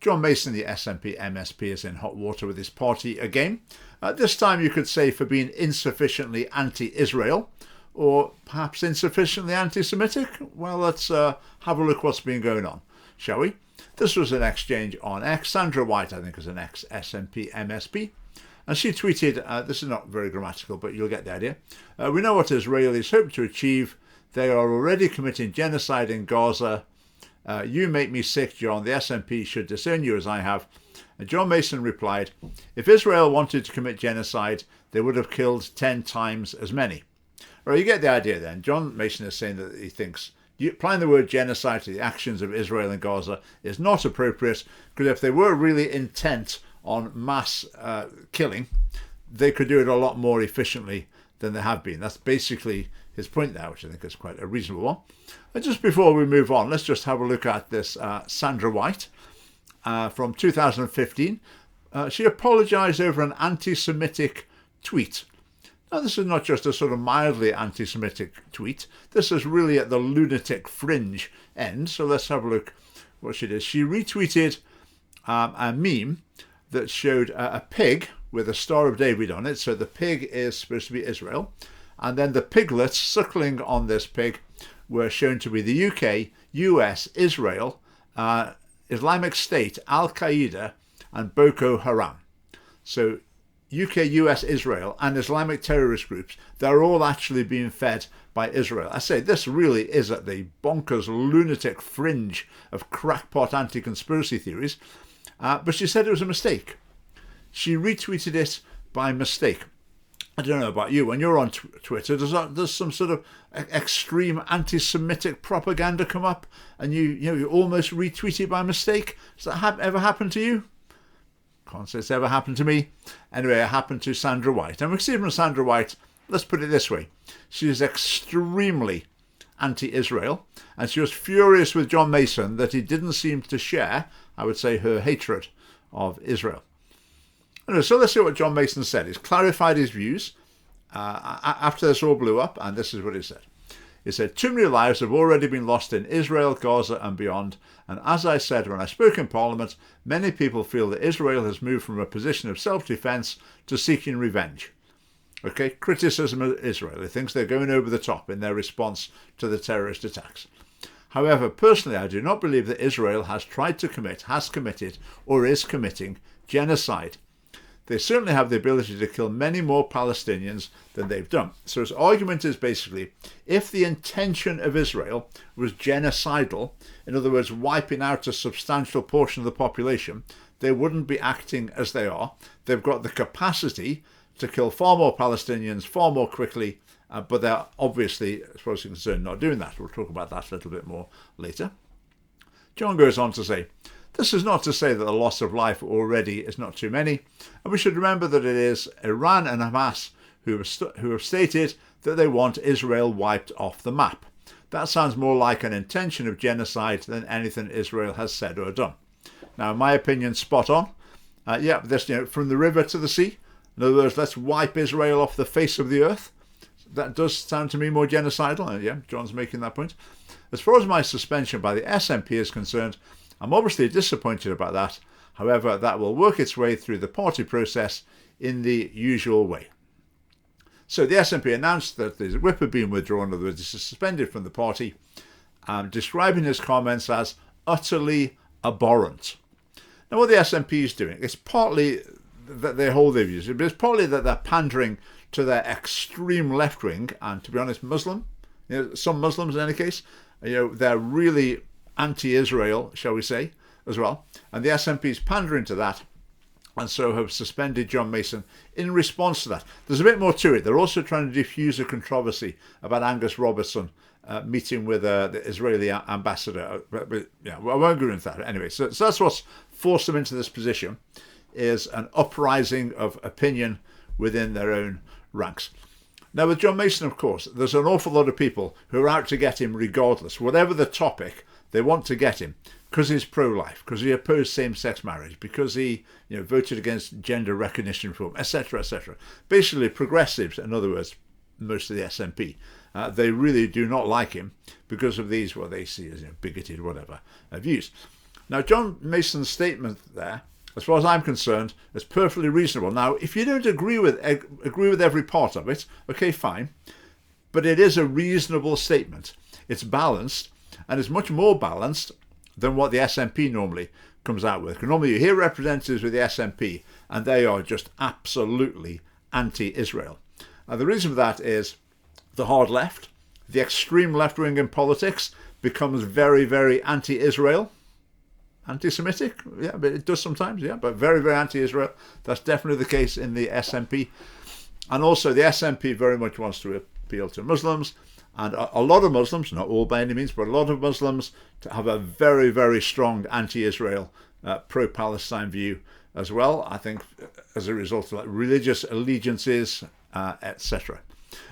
John Mason, the SNP MSP, is in hot water with his party again. This time you could say for being insufficiently anti-Israel, or perhaps insufficiently anti-Semitic. Well, let's have a look what's been going on, shall we? This was an exchange on X. Sandra White, I think, is an ex-SNP MSP. And she tweeted, this is not very grammatical, but you'll get the idea. We know what Israelis hope to achieve. They are already committing genocide in Gaza. You make me sick, John. The SNP should disown you as I have. And John Mason replied, if Israel wanted to commit genocide, they would have killed 10 times as many. Well, you get the idea then. John Mason is saying that he thinks applying the word genocide to the actions of Israel in Gaza is not appropriate, because if they were really intent on mass killing, they could do it a lot more efficiently than they have been. That's basically his point there, which I think is quite a reasonable one. And just before we move on, let's just have a look at this Sandra White from 2015. She apologised over an anti-Semitic tweet. Now, this is not just a sort of mildly anti-Semitic tweet. This is really at the lunatic fringe end. So let's have a look what she did. She retweeted a meme that showed a pig with a Star of David on it. So the pig is supposed to be Israel. And then the piglets suckling on this pig were shown to be the UK, US, Israel, Islamic State, Al-Qaeda, and Boko Haram. So UK, US, Israel, and Islamic terrorist groups, they're all actually being fed by Israel. I say this really is at the bonkers lunatic fringe of crackpot anti-conspiracy theories. But she said it was a mistake. She retweeted it by mistake. I don't know about you. When you're on Twitter, does some sort of extreme anti-Semitic propaganda come up, and you almost retweet it by mistake? Does that ever happen to you? Can't say it's ever happened to me. Anyway, it happened to Sandra White. And we see from Sandra White, let's put it this way. She is extremely anti-Israel, and she was furious with John Mason that he didn't seem to share, I would say, her hatred of Israel. Anyway, so let's see what John Mason said. He's clarified his views after this all blew up, and this is what he said. He said, too many lives have already been lost in Israel, Gaza and beyond, and as I said when I spoke in Parliament, many people feel that Israel has moved from a position of self-defence to seeking revenge. Okay, criticism of Israel. He thinks they're going over the top in their response to the terrorist attacks. However, personally, I do not believe that Israel has tried to commit, has committed, or is committing genocide. They certainly have the ability to kill many more Palestinians than they've done. So his argument is basically, if the intention of Israel was genocidal, in other words, wiping out a substantial portion of the population, they wouldn't be acting as they are. They've got the capacity to kill far more Palestinians far more quickly, but they're obviously, as far as I'm concerned, not doing that. We'll talk about that a little bit more later. John goes on to say, this is not to say that the loss of life already is not too many, and we should remember that it is Iran and Hamas who have stated that they want Israel wiped off the map. That sounds more like an intention of genocide than anything Israel has said or done. Now, in my opinion, spot on. This, from the river to the sea. In other words, let's wipe Israel off the face of the earth. That does sound to me more genocidal. John's making that point. As far as my suspension by the SNP is concerned, I'm obviously disappointed about that. However, that will work its way through the party process in the usual way. So the SNP announced that the whip had been withdrawn, in other words, it's suspended from the party, describing his comments as utterly abhorrent. Now, what the SNP is doing, it's partly that they hold their views, but it's partly that they're pandering to their extreme left wing, and to be honest, Muslim, some Muslims in any case, they're really anti-Israel, shall we say, as well. And the SNP is pandering to that, and so have suspended John Mason in response to that. There's a bit more to it. They're also trying to diffuse a controversy about Angus Robertson meeting with the Israeli ambassador. But I won't go into that. Anyway, so that's what's forced them into this position, is an uprising of opinion within their own ranks. Now, with John Mason, of course, there's an awful lot of people who are out to get him regardless. Whatever the topic, they want to get him because he's pro-life, because he opposed same-sex marriage, because he voted against gender recognition reform, etc., etc. Basically, progressives, in other words, most of the SNP, they really do not like him because of these, what they see as bigoted, whatever, views. Now, John Mason's statement there, as far as I'm concerned, is perfectly reasonable. Now, if you don't agree with every part of it, okay, fine. But it is a reasonable statement. It's balanced, and it's much more balanced than what the SNP normally comes out with. Because normally you hear representatives with the SNP, and they are just absolutely anti-Israel. Now, the reason for that is the hard left, the extreme left-wing in politics, becomes very, very anti-Israel. Anti-Semitic, yeah, but it does sometimes, yeah, but very, very anti-Israel. That's definitely the case in the SNP. And also the SNP very much wants to appeal to Muslims, and a lot of Muslims, not all by any means, but a lot of Muslims to have a very, very strong anti-Israel, pro-Palestine view as well, I think, as a result of like religious allegiances, etc.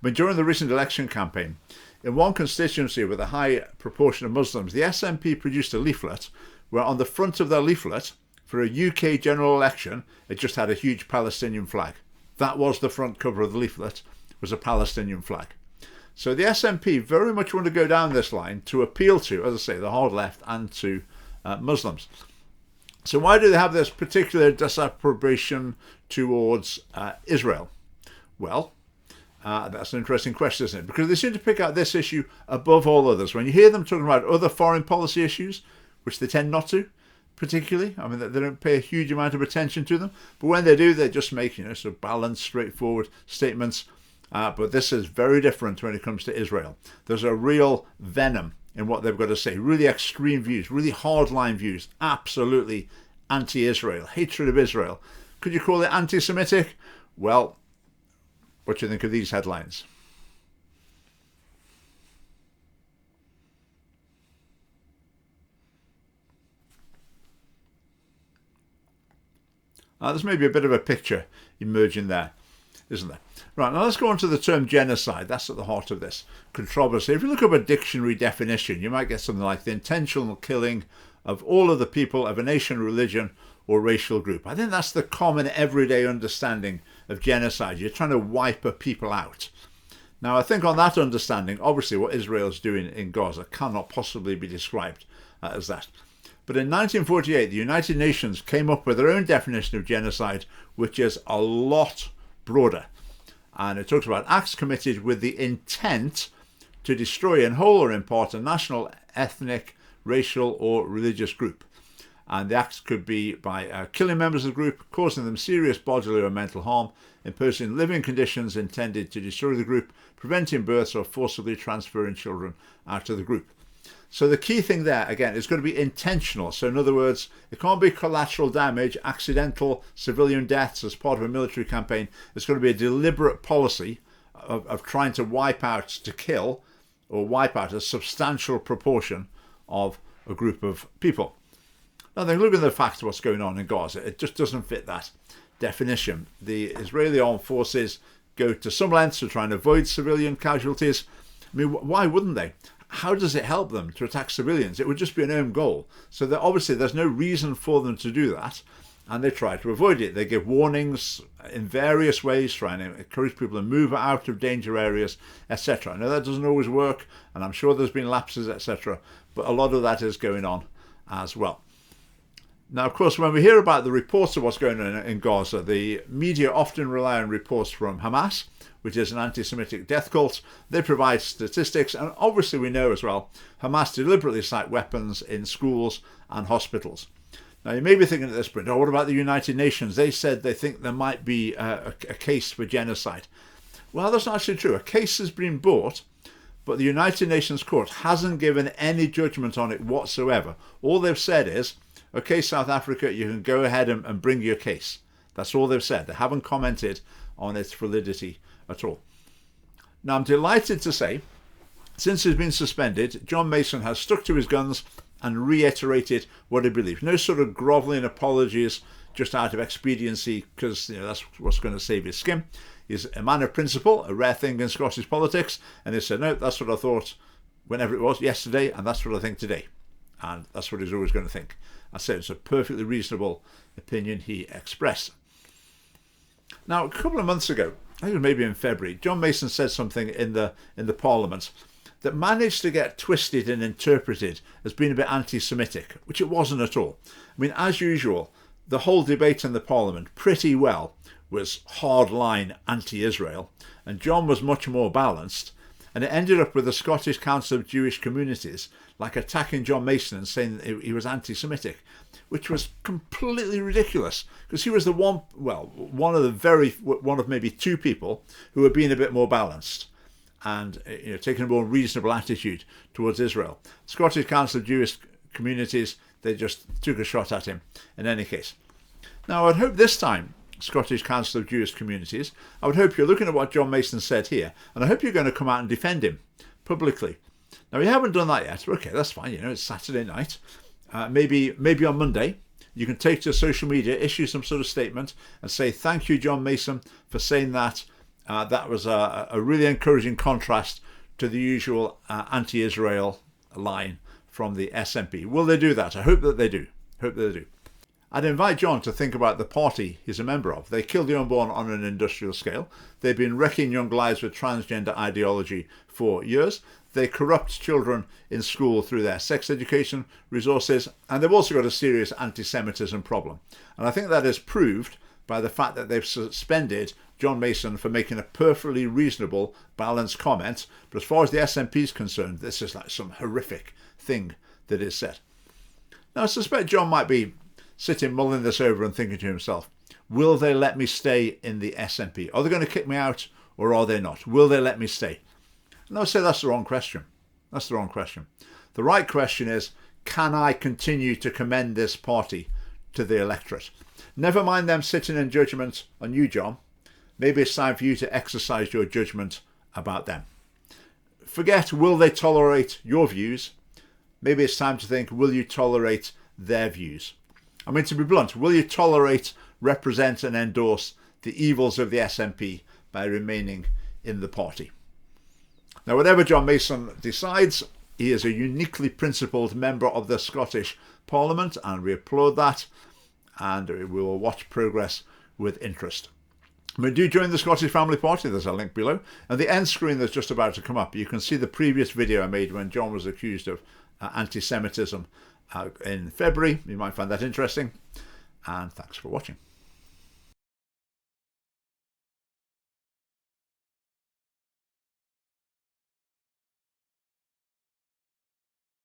But during the recent election campaign, in one constituency with a high proportion of Muslims, the SNP produced a leaflet where on the front of their leaflet, for a UK general election, it just had a huge Palestinian flag. That was the front cover of the leaflet, was a Palestinian flag. So the SNP very much want to go down this line to appeal to, as I say, the hard left and to Muslims. So why do they have this particular disapprobation towards Israel? Well, that's an interesting question, isn't it? Because they seem to pick out this issue above all others. When you hear them talking about other foreign policy issues, which they tend not to, particularly, I mean, they don't pay a huge amount of attention to them, but when they do, they just make, sort of balanced, straightforward statements. But this is very different when it comes to Israel. There's a real venom in what they've got to say, really extreme views, really hardline views, absolutely anti-Israel, hatred of Israel. Could you call it anti-Semitic? Well, what do you think of these headlines? There's maybe a bit of a picture emerging there, isn't there? Right, now let's go on to the term genocide. That's at the heart of this controversy. If you look up a dictionary definition, you might get something like the intentional killing of all of the people of a nation, religion, or racial group. I think that's the common everyday understanding of genocide. You're trying to wipe a people out. Now, I think on that understanding, obviously what Israel is doing in Gaza cannot possibly be described as that. But in 1948, the United Nations came up with their own definition of genocide, which is a lot broader. And it talks about acts committed with the intent to destroy in whole or in part a national, ethnic, racial or religious group. And the acts could be by killing members of the group, causing them serious bodily or mental harm, imposing living conditions intended to destroy the group, preventing births or forcibly transferring children out of the group. So the key thing there, again, is going to be intentional. So in other words, it can't be collateral damage, accidental civilian deaths as part of a military campaign. It's going to be a deliberate policy of trying to wipe out, to kill, or wipe out a substantial proportion of a group of people. Now, then, look at the facts of what's going on in Gaza. It just doesn't fit that definition. The Israeli armed forces go to some lengths to try and avoid civilian casualties. I mean, why wouldn't they? How does it help them to attack civilians? It would just be an own goal. So that obviously there's no reason for them to do that, and they try to avoid it. They give warnings in various ways, trying to encourage people to move out of danger areas, etc. I know that doesn't always work, and I'm sure there's been lapses, etc., but a lot of that is going on as well. Now, of course, when we hear about the reports of what's going on in Gaza, the media often rely on reports from Hamas, which is an anti-Semitic death cult. They provide statistics, and obviously we know as well, Hamas deliberately cite weapons in schools and hospitals. Now, you may be thinking at this point, what about the United Nations? They said they think there might be a case for genocide. Well, that's not actually true. A case has been brought, but the United Nations Court hasn't given any judgment on it whatsoever. All they've said is, okay, South Africa, you can go ahead and bring your case. That's all they've said. They haven't commented on its validity at all. Now, I'm delighted to say, since he's been suspended, John Mason has stuck to his guns and reiterated what he believes. No sort of grovelling apologies just out of expediency, because that's what's going to save his skin. He's a man of principle, a rare thing in Scottish politics, and he said, no, that's what I thought whenever it was yesterday, and that's what I think today. And that's what he's always going to think. I said it's a perfectly reasonable opinion he expressed. Now, a couple of months ago, I think it was maybe in February, John Mason said something in the Parliament that managed to get twisted and interpreted as being a bit anti-Semitic, which it wasn't at all. I mean, as usual, the whole debate in the Parliament pretty well was hardline anti-Israel, and John was much more balanced, and it ended up with the Scottish Council of Jewish Communities like attacking John Mason and saying that he was anti-Semitic, which was completely ridiculous, because he was the one of maybe two people who were being a bit more balanced and taking a more reasonable attitude towards Israel. Scottish Council of Jewish Communities, they just took a shot at him in any case. Now, I'd hope this time, Scottish Council of Jewish Communities, I would hope you're looking at what John Mason said here, and I hope you're going to come out and defend him publicly. Now, you haven't done that yet. Okay, that's fine. It's Saturday night. Maybe on Monday, you can take to social media, issue some sort of statement and say, thank you, John Mason, for saying that. That was a really encouraging contrast to the usual anti-Israel line from the SNP. Will they do that? I hope that they do. I'd invite John to think about the party he's a member of. They kill the unborn on an industrial scale. They've been wrecking young lives with transgender ideology for years. They corrupt children in school through their sex education resources. And they've also got a serious anti-Semitism problem. And I think that is proved by the fact that they've suspended John Mason for making a perfectly reasonable, balanced comment. But as far as the SNP is concerned, this is like some horrific thing that is said. Now, I suspect John might be sitting mulling this over and thinking to himself, will they let me stay in the SNP? Are they going to kick me out or are they not? Will they let me stay? And I would say that's the wrong question. The right question is, can I continue to commend this party to the electorate? Never mind them sitting in judgment on you, John. Maybe it's time for you to exercise your judgment about them. Forget, will they tolerate your views? Maybe it's time to think, will you tolerate their views? I mean, to be blunt, will you tolerate, represent and endorse the evils of the SNP by remaining in the party? Now, whatever John Mason decides, he is a uniquely principled member of the Scottish Parliament, and we applaud that, and we will watch progress with interest. I mean, do join the Scottish Family Party. There's a link below. And the end screen that's just about to come up, you can see the previous video I made when John was accused of anti-Semitism in February. You might find that interesting. And thanks for watching.